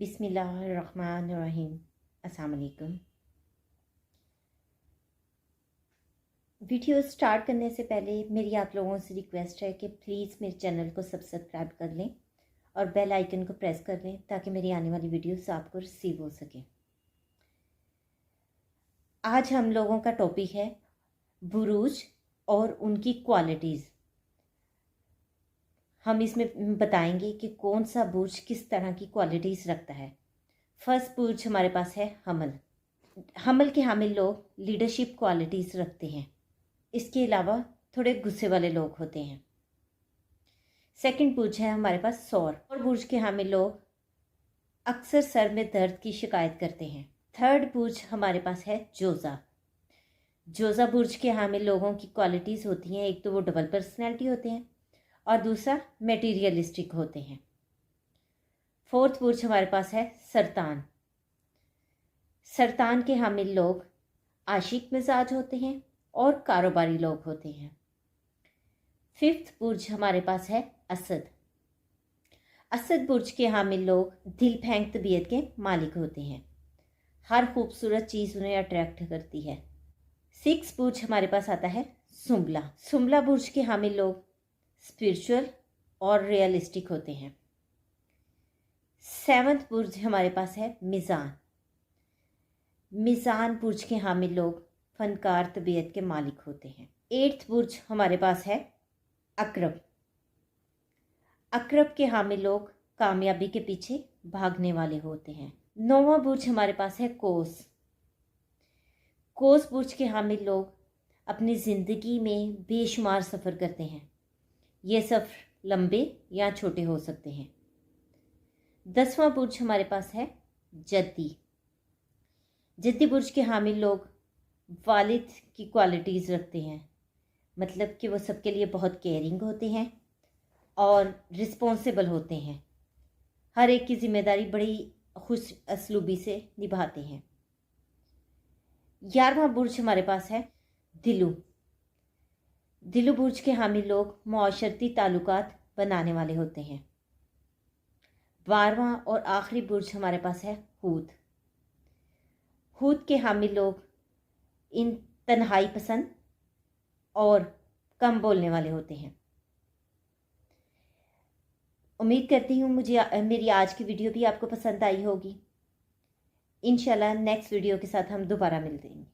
बिस्मिल्लाहिर्रहमानिर्रहीम। अस्सलाम वालेकुम। वीडियो स्टार्ट करने से पहले मेरी आप लोगों से रिक्वेस्ट है कि प्लीज़ मेरे चैनल को सब्सक्राइब कर लें और बेल आइकन को प्रेस कर लें ताकि मेरी आने वाली वीडियोस आपको रिसीव हो सके। आज हम लोगों का टॉपिक है बुरूज और उनकी क्वालिटीज़। हम इसमें बताएंगे कि कौन सा बुर्ज किस तरह की क्वालिटीज़ रखता है। फर्स्ट बुर्ज हमारे पास है हमल। हमल के हामिल लोग लीडरशिप क्वालिटीज़ रखते हैं। इसके अलावा थोड़े गुस्से वाले लोग होते हैं। सेकंड बुर्ज है हमारे पास सौर। और बुर्ज के हामिल लोग अक्सर सर में दर्द की शिकायत करते हैं। थर्ड बुर्ज हमारे पास है जोज़ा। जोज़ा बुर्ज के हामिल लोगों की क्वालिटीज़ होती हैं, एक तो वो डबल पर्सनैलिटी होते हैं और दूसरा मटेरियलिस्टिक होते हैं। फोर्थ बुर्ज हमारे पास है सरतान। सरतान के हामिल लोग आशिक मिजाज होते हैं और कारोबारी लोग होते हैं। फिफ्थ बुर्ज हमारे पास है असद। असद बुर्ज के हामिल लोग दिल फेंक तबीयत के मालिक होते हैं। हर खूबसूरत चीज़ उन्हें अट्रैक्ट करती है। सिक्स बुर्ज हमारे पास आता है सुम्बला। सुम्बला बुर्ज के हामिल लोग स्पिरिचुअल और रियलिस्टिक होते हैं। सेवंथ बुर्ज हमारे पास है मिज़ान। मिज़ान बुर्ज के हामिल लोग फनकार तबीयत के मालिक होते हैं। एट्थ बुर्ज हमारे पास है अकरब। अकरब के हामिल लोग कामयाबी के पीछे भागने वाले होते हैं। नौवां बुर्ज हमारे पास है कोस। कोस बुर्ज के हामिल लोग अपनी ज़िंदगी में बेशुमार सफ़र करते हैं। ये सफ़र लंबे या छोटे हो सकते हैं। 10वां बुर्ज हमारे पास है जद्दी। जद्दी बुर्ज के हामिल लोग वालिद की क्वालिटीज़ रखते हैं, मतलब कि वो सबके लिए बहुत केयरिंग होते हैं और रिस्पॉन्सिबल होते हैं। हर एक की जिम्मेदारी बड़ी खुश असलूबी से निभाते हैं। 11वां बुर्ज हमारे पास है दिलू। दिलू बुर्ज के हामिल लोग मुआशरती ताल्लुकात बनाने वाले होते हैं। 12वां और आखिरी बुर्ज हमारे पास है हूत। हूत के हामिल लोग इन तन्हाई पसंद और कम बोलने वाले होते हैं। उम्मीद करती हूँ मेरी आज की वीडियो भी आपको पसंद आई होगी। इंशाल्लाह नेक्स्ट वीडियो के साथ हम दोबारा मिलते हैं।